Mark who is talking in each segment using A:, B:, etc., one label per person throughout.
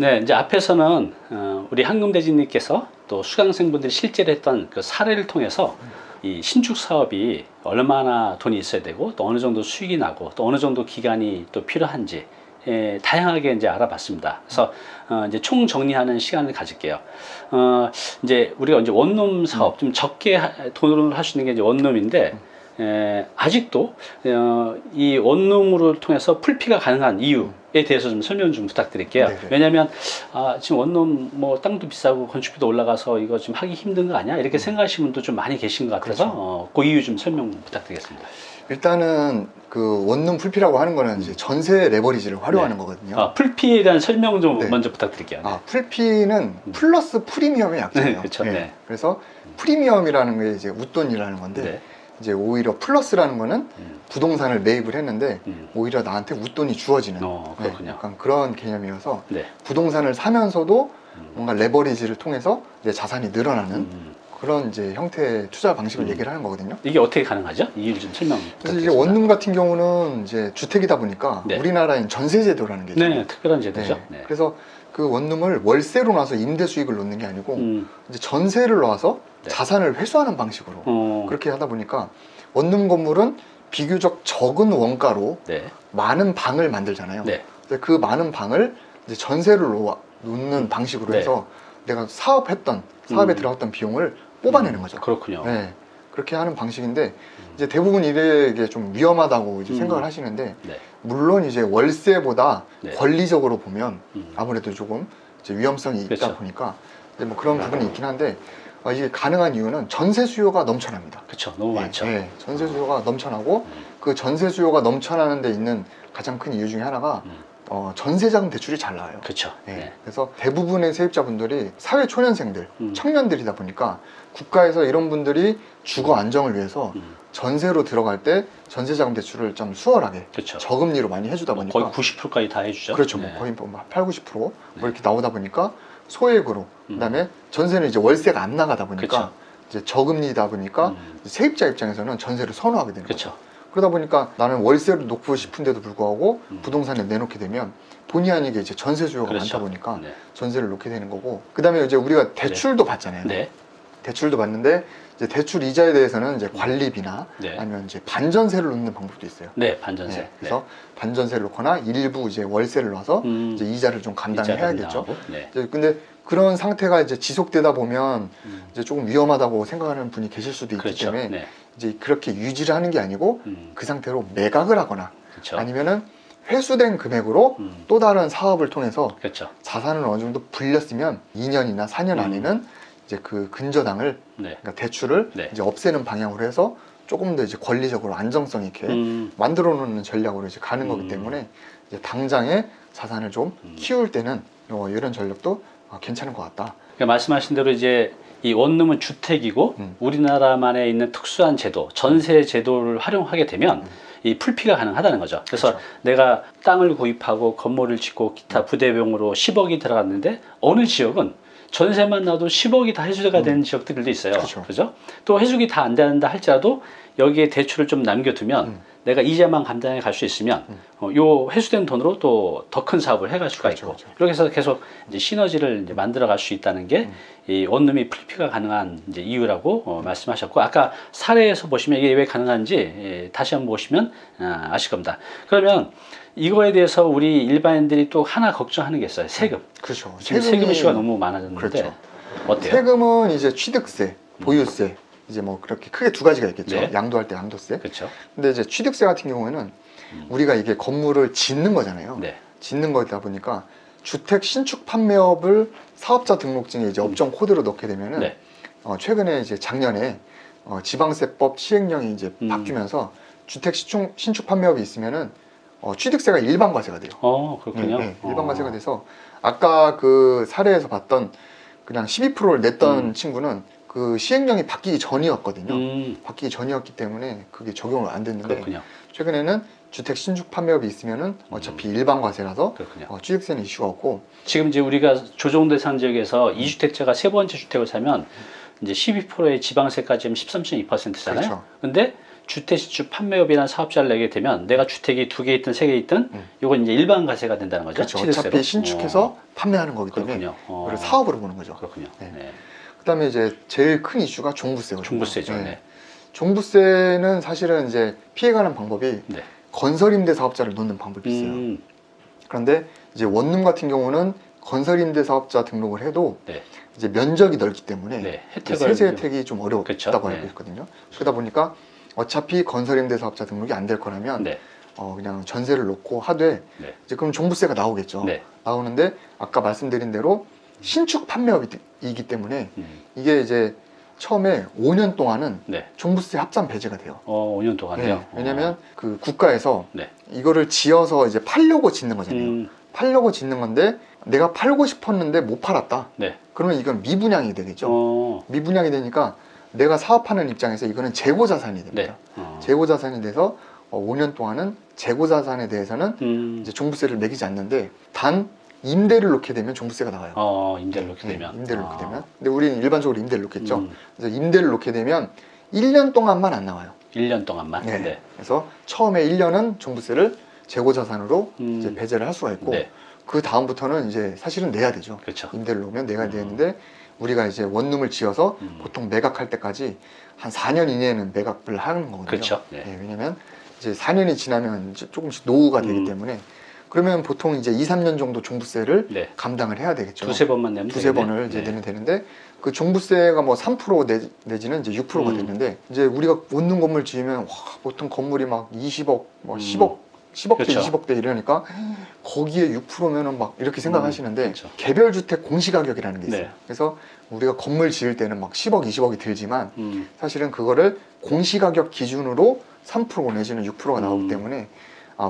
A: 네, 이제 앞에서는 우리 한금대지님께서 또 수강생분들이 실제로 했던 그 사례를 통해서 이 신축 사업이 얼마나 돈이 있어야 되고 또 어느 정도 수익이 나고 또 어느 정도 기간이 또 필요한지 다양하게 이제 알아봤습니다. 그래서 이제 총 정리하는 시간을 가질게요. 이제 우리가 이제 원룸 사업 좀 적게 돈으로 할 수 있는 게 이제 원룸인데 아직도 이 원룸으로 통해서 풀피가 가능한 이유에 대해서 좀 설명 좀 부탁드릴게요.
B: 네네.
A: 왜냐하면 지금 원룸 뭐 땅도 비싸고 건축비도 올라가서 이거 좀 하기 힘든 거 아니야? 이렇게 생각하시는 분도 좀 많이 계신 것 같아서
B: 그렇죠.
A: 그 이유 좀 설명 부탁드리겠습니다.
B: 일단은 그 원룸 풀피라고 하는 거는 이제 전세 레버리지를 활용하는 거거든요.
A: 풀피에 대한 설명 좀
B: 네.
A: 먼저 부탁드릴게요. 네.
B: 풀피는 플러스 프리미엄의 약자예요.
A: 네, 그렇죠. 네.
B: 그래서 프리미엄이라는 게 이제 웃돈이라는 건데
A: 네.
B: 이제 오히려 플러스라는 거는 부동산을 매입을 했는데 오히려 나한테 웃돈이 주어지는
A: 그렇군요.
B: 약간 그런 개념이어서
A: 네.
B: 부동산을 사면서도 뭔가 레버리지를 통해서 내 자산이 늘어나는 그런 이제 형태의 투자 방식을 얘기를 하는 거거든요.
A: 이게 어떻게 가능하죠? 이유를 좀 설명
B: 그래서 이제
A: 부탁드리겠습니다.
B: 원룸 같은 경우는 이제 주택이다 보니까
A: 네.
B: 우리나라엔 전세제도라는 게 있잖아요.
A: 네, 특별한 제도죠.
B: 네.
A: 네.
B: 그래서 그 원룸을 월세로 놔서 임대 수익을 놓는 게 아니고
A: 음,
B: 이제 전세를 놔서
A: 네.
B: 자산을 회수하는 방식으로 그렇게 하다 보니까 원룸 건물은 비교적 적은 원가로
A: 네.
B: 많은 방을 만들잖아요.
A: 네.
B: 근데 그 많은 방을 이제 전세를 놓는 방식으로
A: 네.
B: 해서 내가 사업에 들어갔던 비용을 뽑아내는 거죠.
A: 그렇군요.
B: 네. 그렇게 하는 방식인데 이제 대부분 이게 좀 위험하다고 이제 생각을 하시는데
A: 네.
B: 물론 이제 월세보다
A: 네.
B: 권리적으로 보면 아무래도 조금 이제 위험성이 있다
A: 그렇죠.
B: 보니까 이제 뭐 그런 부분이 있긴 한데 이게 가능한 이유는 전세 수요가 넘쳐납니다.
A: 그렇죠. 너무 많죠.
B: 네, 전세 수요가 넘쳐나고 그 전세 수요가 넘쳐나는 데 있는 가장 큰 이유 중에 하나가 전세자금 대출이 잘 나와요.
A: 그렇죠.
B: 네.
A: 네.
B: 그래서 대부분의 세입자분들이 사회 초년생들,
A: 음.
B: 청년들이다 보니까 국가에서 이런 분들이 주거 안정을 위해서 전세로 들어갈 때 전세자금 대출을 좀 수월하게
A: 그렇죠.
B: 저금리로 많이 해주다 보니까
A: 거의 90%까지 다 해주죠.
B: 그렇죠.
A: 네.
B: 뭐 거의 뭐 8, 90% 뭐 이렇게 나오다 보니까 소액으로 그다음에 전세는 이제 월세가 안 나가다 보니까
A: 그렇죠.
B: 이제 저금리다 보니까 세입자 입장에서는 전세를 선호하게 되는 거죠.
A: 그렇죠.
B: 그러다 보니까 나는 월세를 놓고 싶은데도 불구하고 부동산에 내놓게 되면 본의 아니게 이제 전세 수요가
A: 그렇죠.
B: 많다 보니까
A: 네.
B: 전세를 놓게 되는 거고 그다음에 이제 우리가 대출도 받잖아요.
A: 네.
B: 대출도 받는데 이제 대출 이자에 대해서는 이제 관리비나
A: 네.
B: 아니면 이제 반전세를 놓는 방법도 있어요.
A: 네, 반전세.
B: 네, 그래서 반전세를 놓거나 일부 이제 월세를 놔서 이제 이자를 좀 감당을 해야겠죠.
A: 네.
B: 이제 근데 그런 상태가 이제 지속되다 보면 이제 조금 위험하다고 생각하는 분이 계실 수도 있기
A: 그렇죠.
B: 때문에
A: 네.
B: 이제 그렇게 유지를 하는 게 아니고 그 상태로 매각을 하거나
A: 그렇죠.
B: 아니면은 회수된 금액으로 또 다른 사업을 통해서
A: 그렇죠.
B: 자산을 어느 정도 불렸으면 2년이나 4년 안에는 이제 그 근저당을
A: 네.
B: 그러니까 대출을
A: 네.
B: 이제 없애는 방향으로 해서 조금 더 이제 권리적으로 안정성 있게 만들어 놓는 전략으로 이제 가는 거기 때문에 이제 당장에 자산을 좀 키울 때는 이런 전략도 괜찮은 것 같다.
A: 그러니까 말씀하신 대로 이제 이 원룸은 주택이고 우리나라만에 있는 특수한 제도, 전세 제도를 활용하게 되면 이 풀피가 가능하다는 거죠. 그래서
B: 그렇죠.
A: 내가 땅을 구입하고 건물을 짓고 기타 부대비용으로 10억이 들어갔는데 어느 지역은 전세만 나도 10억이 다 해소가 되는 지역들도 있어요.
B: 그렇죠.
A: 그죠? 또 해소가 다 안 된다 할지라도 여기에 대출을 좀 남겨두면 내가 이자만 감당해 갈 수 있으면 요 회수된 돈으로 또 더 큰 사업을 해갈 수가
B: 그렇죠,
A: 있고
B: 그렇죠.
A: 그렇게 해서 계속 이제 시너지를 이제 만들어 갈 수 있다는 게 이 원룸이 풀피가 가능한 이제 이유라고 말씀하셨고 아까 사례에서 보시면 이게 왜 가능한지 다시 한번 보시면 아실 겁니다. 그러면 이거에 대해서 우리 일반인들이 또 하나 걱정하는 게 있어요. 세금.
B: 그렇죠.
A: 지금 세금 이슈가 너무 많아졌는데
B: 그렇죠.
A: 어때요?
B: 세금은 이제 취득세, 보유세 이제 뭐 그렇게 크게 두 가지가 있겠죠.
A: 네.
B: 양도할 때 양도세.
A: 그렇죠.
B: 근데 이제 취득세 같은 경우에는 우리가 이게 건물을 짓는 거잖아요.
A: 네.
B: 짓는 거다 보니까 주택 신축 판매업을 사업자 등록증에 이제 업종 코드로 넣게 되면은
A: 네.
B: 최근에 이제 작년에 지방세법 시행령이 이제 바뀌면서 주택 신축 판매업이 있으면은 취득세가 일반과세가 돼요.
A: 그렇군요.
B: 네, 일반과세가 돼서 아까 그 사례에서 봤던 그냥 12%를 냈던 친구는 그 시행령이 바뀌기 전이었거든요. 바뀌기 전이었기 때문에 그게 적용을 안 됐는데
A: 그렇군요.
B: 최근에는 주택 신축 판매업이 있으면은 어차피 일반과세라서
A: 그렇군요.
B: 취득세는 이슈가 없고
A: 지금 이제 우리가 조정대상 지역에서 2주택자가 세 번째 주택을 사면 이제 12%의 지방세까지 하면 13.2%잖아요.
B: 그렇죠.
A: 근데 주택신축 판매업이라는 사업자를 내게 되면 내가 주택이 2개 있든 3개 있든 이건 이제 일반 과세가 된다는 거죠.
B: 그렇죠.
A: 취득세로.
B: 어차피 신축해서 판매하는 거기 때문에
A: 그렇군요.
B: 그걸 사업으로 보는 거죠.
A: 그렇군요.
B: 네.
A: 네.
B: 그다음에 이제 제일 큰 이슈가 종부세거든요.
A: 종부세죠.
B: 네.
A: 네.
B: 종부세는 사실은 이제 피해가는 방법이
A: 네.
B: 건설임대 사업자를 놓는 방법이 있어요. 그런데 이제 원룸 같은 경우는 건설임대 사업자 등록을 해도
A: 네.
B: 이제 면적이 넓기 때문에
A: 네.
B: 세제 혜택이 좀 어렵다고
A: 그쵸?
B: 알고
A: 네.
B: 있거든요. 그러다 보니까 어차피 건설임대 사업자 등록이 안 될 거라면
A: 네.
B: 그냥 전세를 놓고 하되
A: 네.
B: 이제 그럼 종부세가 나오겠죠.
A: 네.
B: 나오는데 아까 말씀드린 대로 신축 판매업이기 때문에
A: 음.
B: 이게 이제 처음에 5년 동안은
A: 네.
B: 종부세 합산 배제가 돼요.
A: 5년 동안요.
B: 네, 왜냐면 그 국가에서
A: 네.
B: 이거를 지어서 이제 팔려고 짓는 거잖아요.
A: 음.
B: 팔려고 짓는 건데 내가 팔고 싶었는데 못 팔았다.
A: 네.
B: 그러면 이건 미분양이 되겠죠.
A: 어.
B: 미분양이 되니까 내가 사업하는 입장에서 이거는 재고 자산이 됩니다.
A: 네.
B: 재고 자산이 돼서 5년 동안은 재고 자산에 대해서는 이제 종부세를 매기지 않는데 단 임대를 놓게 되면 종부세가 나와요.
A: 임대를 놓게 되면.
B: 임대를 놓게 되면. 근데 우리는 일반적으로 임대를 놓겠죠.
A: 음.
B: 그래서 임대를 놓게 되면 1년 동안만 안 나와요.
A: 1년 동안만.
B: 네.
A: 네.
B: 그래서 처음에 1년은 종부세를 재고 자산으로 이제 배제를 할 수가 있고
A: 네.
B: 그 다음부터는 이제 사실은 내야 되죠.
A: 그렇죠.
B: 임대를 놓으면 내야 되는데 우리가 이제 원룸을 지어서 보통 매각할 때까지 한 4년 이내에는 매각을 하는 거거든요.
A: 그렇죠. 네.
B: 왜냐면 이제 4년이 지나면 이제 조금씩 노후가 되기 때문에 그러면 보통 이제 2, 3년 정도 종부세를
A: 네.
B: 감당을 해야 되겠죠.
A: 두세 번만 내면
B: 두세
A: 되겠네.
B: 번을 이제
A: 네.
B: 내면 되는데 그 종부세가 뭐 3% 내지는 이제 6%가 되는데 이제 우리가 원룸 건물 지으면 와, 보통 건물이 막 20억, 뭐 10억대,
A: 그렇죠.
B: 20억대 이러니까 거기에 6%면은 막 이렇게 생각하시는데
A: 그렇죠.
B: 개별 주택 공시가격이라는 게 있어요.
A: 네.
B: 그래서 우리가 건물 지을 때는 막 10억, 20억이 들지만
A: 음.
B: 사실은 그거를 공시가격 기준으로 3% 내지는 6%가 나오기 때문에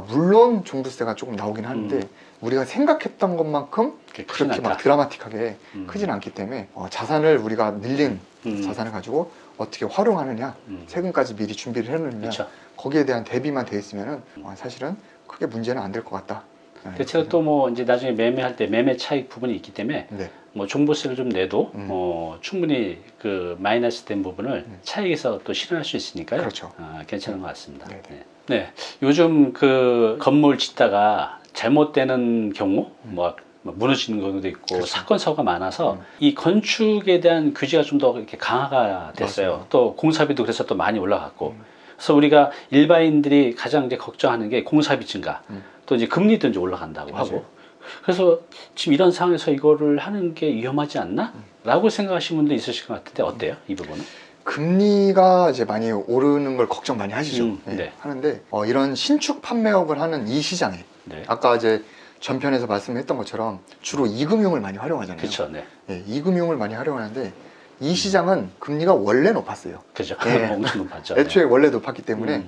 B: 물론 종부세가 조금 나오긴 하는데 우리가 생각했던 것만큼 그렇게 막 드라마틱하게 크진 않기 때문에 자산을 우리가 늘린 자산을 가지고 어떻게 활용하느냐 세금까지 미리 준비를 해놓으면
A: 그렇죠.
B: 거기에 대한 대비만 돼 있으면 사실은 크게 문제는 안 될 것 같다.
A: 제가 또 뭐 이제 나중에 매매할 때 매매 차익 부분이 있기 때문에
B: 네.
A: 뭐 종부세를 좀 내도 충분히 그 마이너스 된 부분을 차익에서 또 실현할 수 있으니까요.
B: 그렇죠.
A: 괜찮은 것 같습니다.
B: 네.
A: 네. 네. 요즘 그 건물 짓다가 잘못되는 경우 뭐 무너지는 경우도 있고
B: 그렇죠.
A: 사건 사고가 많아서 이 건축에 대한 규제가 좀 더 이렇게 강화가 됐어요.
B: 맞아요.
A: 또 공사비도 그래서 또 많이 올라갔고 그래서 우리가 일반인들이 가장 이제 걱정하는 게 공사비 증가 또 이제 금리도 이제 올라간다고
B: 맞아요.
A: 하고 그래서 지금 이런 상황에서 이거를 하는 게 위험하지 않나? 라고 생각하시는 분도 있으실 것 같은데 어때요? 이 부분은?
B: 금리가 이제 많이 오르는 걸 걱정 많이 하시죠.
A: 네.
B: 하는데 이런 신축 판매업을 하는 이 시장에
A: 네.
B: 아까 이제 전편에서 말씀했던 것처럼 주로 이금융을 많이 활용하잖아요.
A: 그렇죠. 네.
B: 이금융을 많이 활용하는데 이 시장은 금리가 원래 높았어요.
A: 그죠.
B: 네.
A: 엄청 높았죠.
B: 애초에 원래 높았기 때문에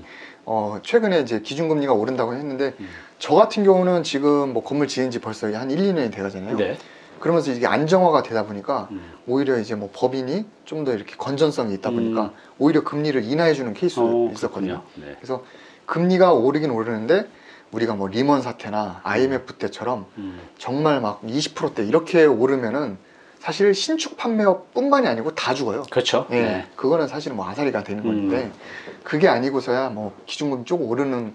B: 최근에 이제 기준금리가 오른다고 했는데 저 같은 경우는 지금 뭐 건물 지은 지 벌써 한 1, 2년이 돼가잖아요.
A: 네.
B: 그러면서 이게 안정화가 되다 보니까 오히려 이제 뭐 법인이 좀 더 이렇게 건전성이 있다 보니까 오히려 금리를 인하해 주는 케이스도 있었거든요.
A: 네.
B: 그래서 금리가 오르긴 오르는데 우리가 뭐 리먼 사태나 IMF 때처럼 정말 막 20%대 이렇게 오르면은 사실 신축 판매업뿐만이 아니고 다 죽어요.
A: 그렇죠.
B: 예,
A: 네.
B: 그거는 사실은 뭐 아사리가 되는 건데 그게 아니고서야 뭐 기준금리 조금 오르는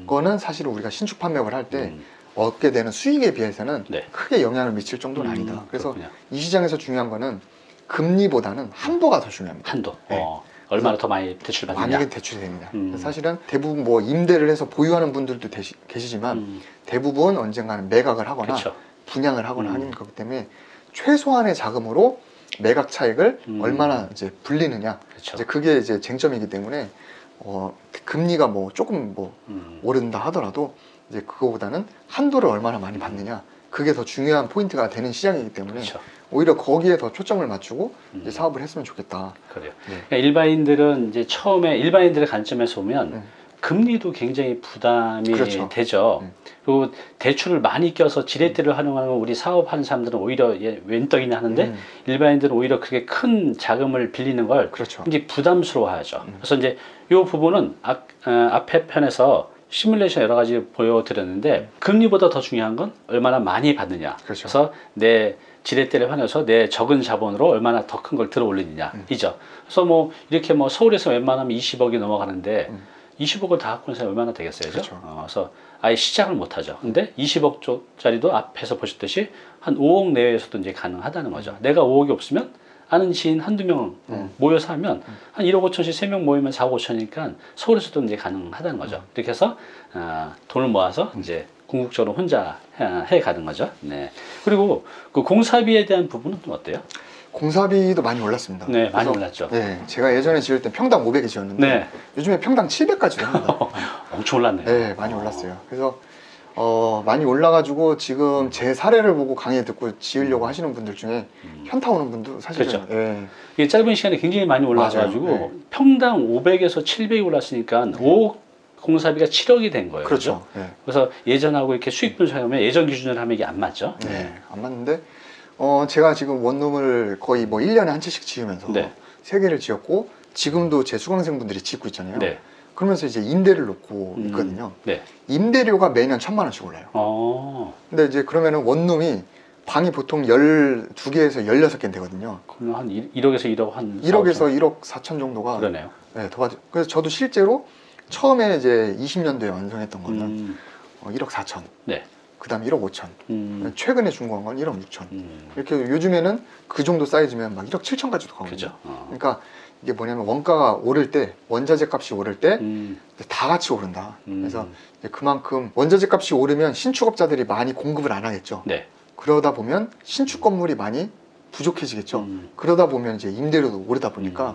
B: 거는 사실 우리가 신축 판매업을 할 때 얻게 되는 수익에 비해서는
A: 네.
B: 크게 영향을 미칠 정도는 아니다. 그래서
A: 그렇군요.
B: 이 시장에서 중요한 거는 금리보다는 한도가 더 중요합니다.
A: 한도.
B: 네.
A: 얼마나 더 많이 대출받느냐.
B: 만약에 대출이 됩니다. 사실은 대부분 뭐 임대를 해서 보유하는 분들도 계시지만 대부분 언젠가는 매각을 하거나
A: 그쵸.
B: 분양을 하거나 하는 거기 때문에 최소한의 자금으로 매각 차익을 얼마나 이제 불리느냐.
A: 그쵸.
B: 이제 그게 이제 쟁점이기 때문에 금리가 뭐 조금 뭐 오른다 하더라도 이제 그거보다는 한도를 얼마나 많이 받느냐. 그게 더 중요한 포인트가 되는 시장이기 때문에
A: 그쵸.
B: 오히려 거기에 더 초점을 맞추고 이제 사업을 했으면 좋겠다.
A: 그래요.
B: 네.
A: 그러니까 일반인들은 이제 처음에 일반인들의 관점에서 보면 금리도 굉장히 부담이
B: 그렇죠.
A: 되죠. 그리고 대출을 많이 껴서 지렛대를 활용하는 건 우리 사업하는 사람들은 오히려 웬떡이냐 하는데 일반인들은 오히려 그렇게 큰 자금을 빌리는 걸
B: 그렇죠.
A: 굉장히 부담스러워하죠. 그래서 이제 이 부분은 앞에 편에서 시뮬레이션 여러 가지 보여드렸는데 금리보다 더 중요한 건 얼마나 많이 받느냐.
B: 그렇죠.
A: 그래서 내 지렛대를 환해서 내 적은 자본으로 얼마나 더 큰 걸 들어 올리느냐 이죠. 그래서 뭐 이렇게 뭐 서울에서 웬만하면 20억이 넘어가는데 20억을 다 갖고 있는 사람이 얼마나 되겠어요, 그죠?
B: 그렇죠.
A: 그래서 아예 시작을 못 하죠. 근데 20억짜리도 앞에서 보셨듯이 한 5억 내외에서도 이제 가능하다는 거죠. 내가 5억이 없으면 아는 지인 한두 명 모여서 하면 한 1억 5천씩 3명 모이면 4억 5천이니까 서울에서도 이제 가능하다는 거죠. 이렇게 해서 돈을 모아서 이제 궁극적으로 혼자 해 가는 거죠. 네. 그리고 그 공사비에 대한 부분은 좀 어때요?
B: 공사비도 많이 올랐습니다.
A: 네, 많이
B: 그래서,
A: 올랐죠.
B: 네, 제가 예전에 지을 때 평당 500에 지었는데
A: 네.
B: 요즘에 평당 700까지도 합니다.
A: 엄청 올랐네요.
B: 네, 많이 올랐어요. 그래서 많이 올라가지고 지금 제 사례를 보고 강의 듣고 지으려고 하시는 분들 중에 현타 오는 분도 사실은
A: 그렇죠.
B: 예,
A: 이게 짧은 시간에 굉장히 많이 올라가가지고
B: 맞아요. 네.
A: 평당 500에서 700이 올랐으니까 5억 공사비가 7억이 된 거예요.
B: 그렇죠.
A: 그죠?
B: 네.
A: 그래서 예전하고 이렇게 수익 분석하면 예전 기준으로 하면 이게 안 맞죠.
B: 네, 안 맞는데 제가 지금 원룸을 거의 뭐 1년에 한 채씩 지으면서
A: 네.
B: 3개를 지었고 지금도 제 수강생분들이 짓고 있잖아요.
A: 네.
B: 그러면서 이제 임대를 놓고 있거든요.
A: 네.
B: 임대료가 매년 1,000만 원씩 올라요. 근데 이제 그러면은 원룸이 방이 보통 12개에서 16개는 되거든요.
A: 그러면 한 1억에서 1억 한
B: 1억에서 1억 4천 정도가
A: 그러네요.
B: 네, 더 받죠. 그래서 저도 실제로 처음에 이제 20년도에 완성했던 거는 1억 4천.
A: 네.
B: 그다음 1억 5천. 최근에 준공한 건 1억 6천. 이렇게 요즘에는 그 정도 사이즈면 막 1억 7천까지도 가거든요.
A: 그죠.
B: 그러니까 이게 뭐냐면 원가가 오를 때 원자재 값이 오를 때 다 같이 오른다. 그래서 이제 그만큼 원자재 값이 오르면 신축업자들이 많이 공급을 안 하겠죠.
A: 네.
B: 그러다 보면 신축 건물이 많이 부족해지겠죠. 그러다 보면 이제 임대료도 오르다 보니까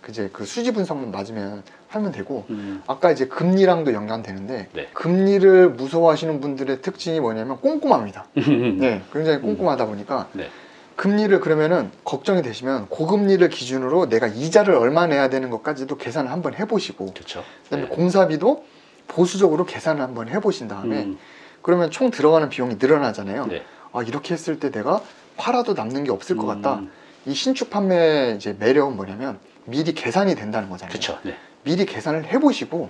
B: 이제 그 수지 분석만 맞으면 하면 되고 아까 이제 금리랑도 연관되는데
A: 네.
B: 금리를 무서워하시는 분들의 특징이 뭐냐면 꼼꼼합니다. 네, 굉장히 꼼꼼하다 보니까
A: 네.
B: 금리를 그러면은 걱정이 되시면 고금리를 기준으로 내가 이자를 얼마 내야 되는 것까지도 계산을 한번 해보시고
A: 그렇죠.
B: 그다음에
A: 네.
B: 공사비도 보수적으로 계산을 한번 해보신 다음에 그러면 총 들어가는 비용이 늘어나잖아요.
A: 네.
B: 이렇게 했을 때 내가 팔아도 남는 게 없을 것 같다. 이 신축 판매 이제 매력은 뭐냐면 미리 계산이 된다는 거잖아요.
A: 그렇죠. 네.
B: 미리 계산을 해보시고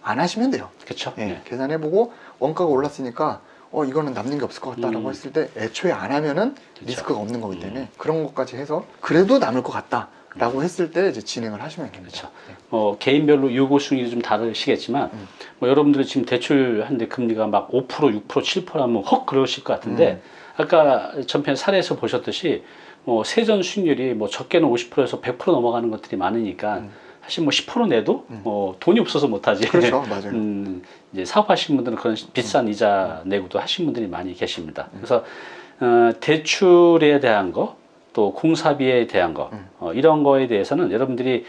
B: 안 하시면 돼요.
A: 그렇죠.
B: 예,
A: 네.
B: 계산해보고 원가가 올랐으니까 이거는 남는 게 없을 것 같다라고 했을 때 애초에 안 하면은 리스크가 없는 거기 때문에 그런 것까지 해서 그래도 남을 것 같다라고 했을 때 이제 진행을 하시면 됩니다.
A: 그렇죠. 개인별로 요구 수익이 좀 다르시겠지만 뭐 여러분들이 지금 대출하는데 금리가 막 5%, 6%, 7%하면 헉 그러실 것 같은데 아까 전편 사례에서 보셨듯이 뭐 세전 수익률이 뭐 적게는 50%에서 100% 넘어가는 것들이 많으니까 사실 뭐 10% 내도 뭐 돈이 없어서 못하지.
B: 그렇죠, 맞아요.
A: 이제 사업하시는 분들은 그런 비싼 이자 내고도 하신 분들이 많이 계십니다. 그래서 대출에 대한 거, 또 공사비에 대한 거, 이런 거에 대해서는 여러분들이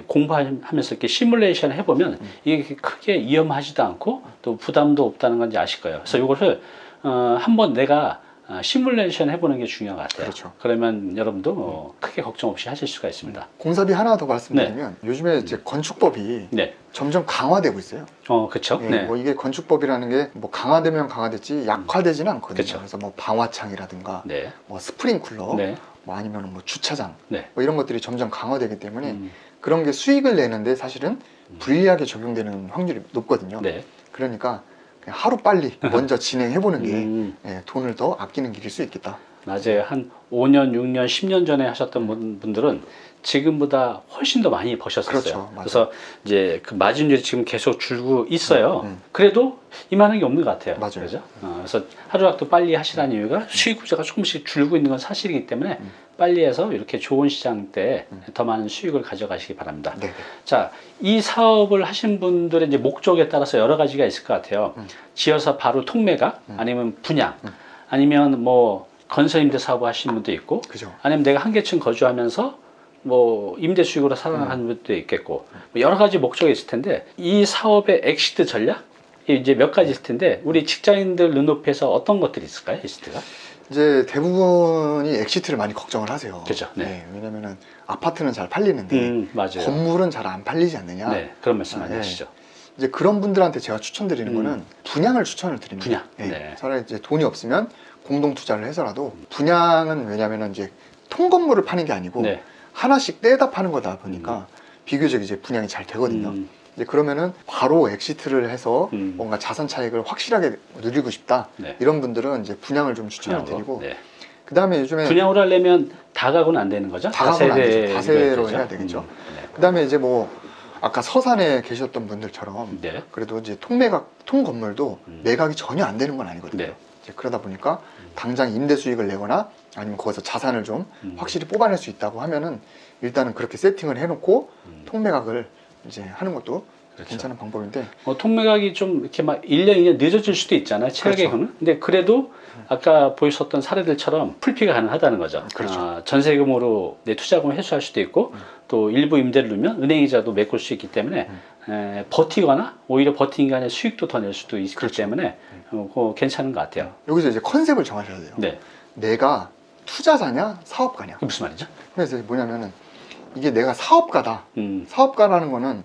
A: 공부하면서 이렇게 시뮬레이션을 해보면 이게 크게 위험하지도 않고 또 부담도 없다는 건지 아실 거예요. 그래서 이것을 한번 내가 시뮬레이션 해보는 게 중요한 것 같아요.
B: 그렇죠.
A: 그러면 여러분도 크게 걱정 없이 하실 수가 있습니다.
B: 공사비 하나 더 말씀드리면 요즘에 이제 건축법이
A: 네.
B: 점점 강화되고 있어요.
A: 그렇죠.
B: 예,
A: 네.
B: 뭐 이게 건축법이라는 게 뭐 강화되면 강화됐지 약화되지는 않거든요.
A: 그쵸.
B: 그래서 뭐 방화창이라든가
A: 네.
B: 뭐 스프링쿨러,
A: 네.
B: 뭐 아니면 뭐 주차장,
A: 네.
B: 뭐 이런 것들이 점점 강화되기 때문에 그런 게 수익을 내는데 사실은 불리하게 적용되는 확률이 높거든요.
A: 네.
B: 그러니까 그냥 하루 빨리 먼저 진행해보는 게 돈을 더 아끼는 길일 수 있겠다.
A: 맞아요. 한 5년, 6년, 10년 전에 하셨던 분들은 지금보다 훨씬 더 많이 버셨었어요.
B: 그렇죠, 맞아요.
A: 그래서 이제 그 마진율이 지금 계속 줄고 있어요. 그래도 이만한 게 없는 것 같아요.
B: 맞아요.
A: 그죠? 그래서 하루라도 빨리 하시라는 이유가 수익 구조가 조금씩 줄고 있는 건 사실이기 때문에 빨리 해서 이렇게 좋은 시장 때 더 많은 수익을 가져가시기 바랍니다.
B: 네.
A: 자, 이 사업을 하신 분들의 이제 목적에 따라서 여러 가지가 있을 것 같아요. 지어서 바로 통매각, 아니면 분양, 아니면 뭐 건설 임대 사업 하시는 분도 있고,
B: 그죠.
A: 아니면 내가 한 개층 거주하면서 뭐 임대 수익으로 살아가는 분도 있겠고, 뭐 여러 가지 목적이 있을 텐데 이 사업의 엑시트 전략 이제 몇 가지 있을 텐데 우리 직장인들 눈높이에서 어떤 것들이 있을까요, 엑시트가?
B: 이제 대부분이 엑시트를 많이 걱정을 하세요.
A: 그죠. 네.
B: 왜냐면은 아파트는 잘 팔리는데
A: 맞아요.
B: 건물은 잘 안 팔리지 않느냐.
A: 네, 그런 말씀 많이
B: 네.
A: 하시죠.
B: 이제 그런 분들한테 제가 추천드리는 거는 분양을 추천을 드립니다.
A: 분양. 네.
B: 차라리 이제 돈이 없으면 공동 투자를 해서라도 분양은 왜냐면은 이제 통건물을 파는 게 아니고
A: 네.
B: 하나씩 떼다 파는 거다 보니까 비교적 이제 분양이 잘 되거든요. 이제 그러면은 바로 엑시트를 해서
A: 음.
B: 뭔가 자산 차익을 확실하게 누리고 싶다.
A: 네.
B: 이런 분들은 이제 분양을 좀 추천을
A: 분양으로.
B: 드리고
A: 네.
B: 그다음에 요즘에
A: 분양으로 하려면 다가구는 안 되는 거죠?
B: 다가구는 안 되죠.
A: 다세대
B: 다세로
A: 되죠?
B: 해야 되겠죠.
A: 네.
B: 그다음에 이제 뭐 아까 서산에 계셨던 분들처럼
A: 네.
B: 그래도 이제 통건물도 매각이 전혀 안 되는 건 아니거든요.
A: 네.
B: 이제 그러다 보니까 당장 임대 수익을 내거나 아니면 거기서 자산을 좀 확실히 뽑아낼 수 있다고 하면은 일단은 그렇게 세팅을 해놓고 통매각을 이제 하는 것도
A: 그렇죠.
B: 괜찮은 방법인데
A: 통매각이 좀 이렇게 막 1년, 2년 늦어질 수도 있잖아요. 최악의
B: 그렇죠.
A: 경우는. 근데 그래도 아까 보셨던 사례들처럼 풀피가 가능하다는 거죠.
B: 그렇죠.
A: 전세금으로 내 투자금을 회수할 수도 있고 또 일부 임대를 누면 은행이자도 메꿀 수 있기 때문에 버티거나 오히려 버틴 게 아니라 수익도 더 낼 수도 있기
B: 그렇죠.
A: 때문에 그거 괜찮은 것 같아요.
B: 여기서 이제 컨셉을 정하셔야 돼요.
A: 네.
B: 내가 투자자냐 사업가냐.
A: 그게 무슨 말이죠?
B: 그래서 뭐냐면은 이게 내가 사업가다.
A: 음.
B: 사업가라는 거는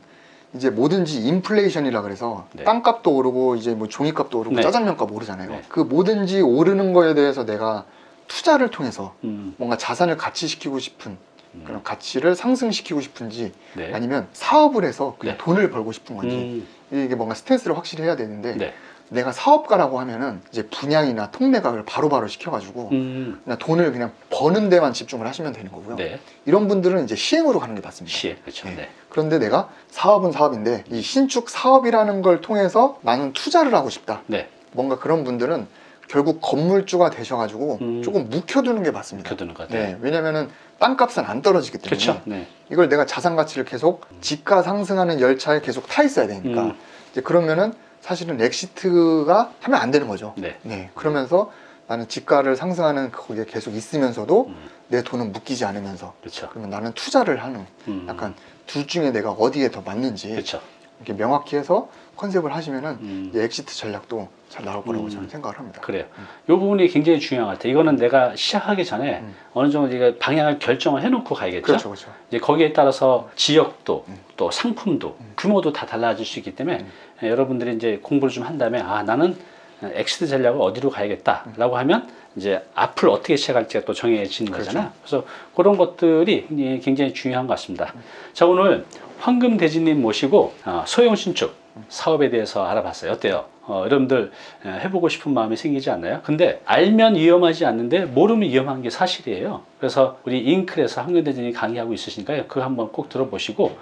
B: 이제 뭐든지 인플레이션이라 그래서
A: 네.
B: 땅값도 오르고 이제 뭐 종이값도 오르고
A: 네.
B: 짜장면값 오르잖아요.
A: 네.
B: 그 뭐든지 오르는 거에 대해서 내가 투자를 통해서
A: 음.
B: 뭔가 자산을 가치시키고 싶은 그런 가치를 상승시키고 싶은지
A: 네.
B: 아니면 사업을 해서 그냥
A: 네.
B: 돈을 벌고 싶은 건지 이게 뭔가 스탠스를 확실히 해야 되는데
A: 네.
B: 내가 사업가라고 하면은 이제 분양이나 통매각을 바로바로 시켜가지고 그냥 돈을 그냥 버는 데만 집중을 하시면 되는 거고요.
A: 네.
B: 이런 분들은 이제 시행으로 가는 게 맞습니다.
A: 시에 그렇죠.
B: 네.
A: 네.
B: 그런데 내가 사업은 사업인데 이 신축 사업이라는 걸 통해서 나는 투자를 하고 싶다.
A: 네.
B: 뭔가 그런 분들은 결국 건물주가 되셔가지고 조금 묵혀두는 게 맞습니다.
A: 묵혀두는 것 같아요.
B: 네, 왜냐면은 땅값은 안 떨어지기 때문에
A: 그렇죠. 네.
B: 이걸 내가 자산 가치를 계속 집가 상승하는 열차에 계속 타 있어야 되니까 이제 그러면은 사실은 엑시트가 하면 안 되는 거죠.
A: 네.
B: 그러면서 나는 집가를 상승하는 거기에 계속 있으면서도 내 돈은 묶이지 않으면서
A: 그렇죠.
B: 그러면 나는 투자를 하는 약간 둘 중에 내가 어디에 더 맞는지
A: 그렇죠.
B: 이렇게 명확히 해서 컨셉을 하시면은 이제 엑시트 전략도 잘 나올 거라고 저는 생각을 합니다.
A: 그래요. 이 부분이 굉장히 중요한 것 같아요. 이거는 내가 시작하기 전에 어느 정도 이제 방향을 결정을 해놓고 가야겠죠.
B: 그렇죠, 그렇죠.
A: 이제 거기에 따라서 지역도 또 상품도 규모도 다 달라질 수 있기 때문에 여러분들이 이제 공부를 좀 한 다음에 아 나는 엑시트 전략을 어디로 가야겠다라고 하면 이제 앞을 어떻게 시작할지가 또 정해지는
B: 그렇죠.
A: 거잖아요. 그래서 그런 것들이 굉장히 중요한 것 같습니다. 자 오늘 황금대지님 모시고 소형 신축 사업에 대해서 알아봤어요. 어때요? 여러분들 해보고 싶은 마음이 생기지 않나요? 근데 알면 위험하지 않는데 모르면 위험한 게 사실이에요. 그래서 우리 잉클에서 황금대지님이 강의하고 있으시니까요. 그거 한번 꼭 들어보시고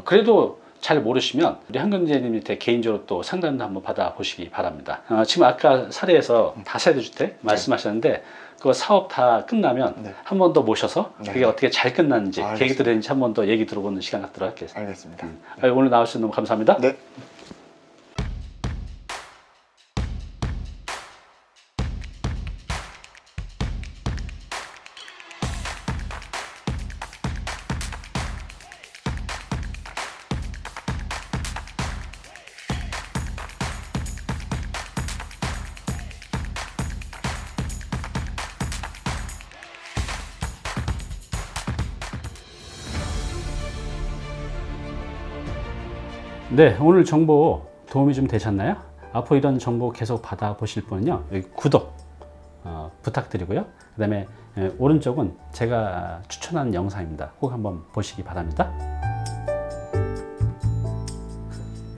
A: 그래도 잘 모르시면 우리 황금대지님한테 개인적으로 또 상담도 한번 받아보시기 바랍니다. 지금 아까 사례에서 다세대주택 말씀하셨는데 그거 사업 다 끝나면 한 번 더 모셔서 그게 어떻게 잘 끝났는지 계획이 되는지 한 번 더 얘기 들어보는 시간 갖도록 하겠습니다.
B: 알겠습니다.
A: 오늘 나와주셔서 너무 감사합니다.
B: 네.
A: 네, 오늘 정보 도움이 좀 되셨나요? 앞으로 이런 정보 계속 받아보실 분은요, 여기 구독 부탁드리고요. 그 다음에 오른쪽은 제가 추천하는 영상입니다. 꼭 한번 보시기 바랍니다.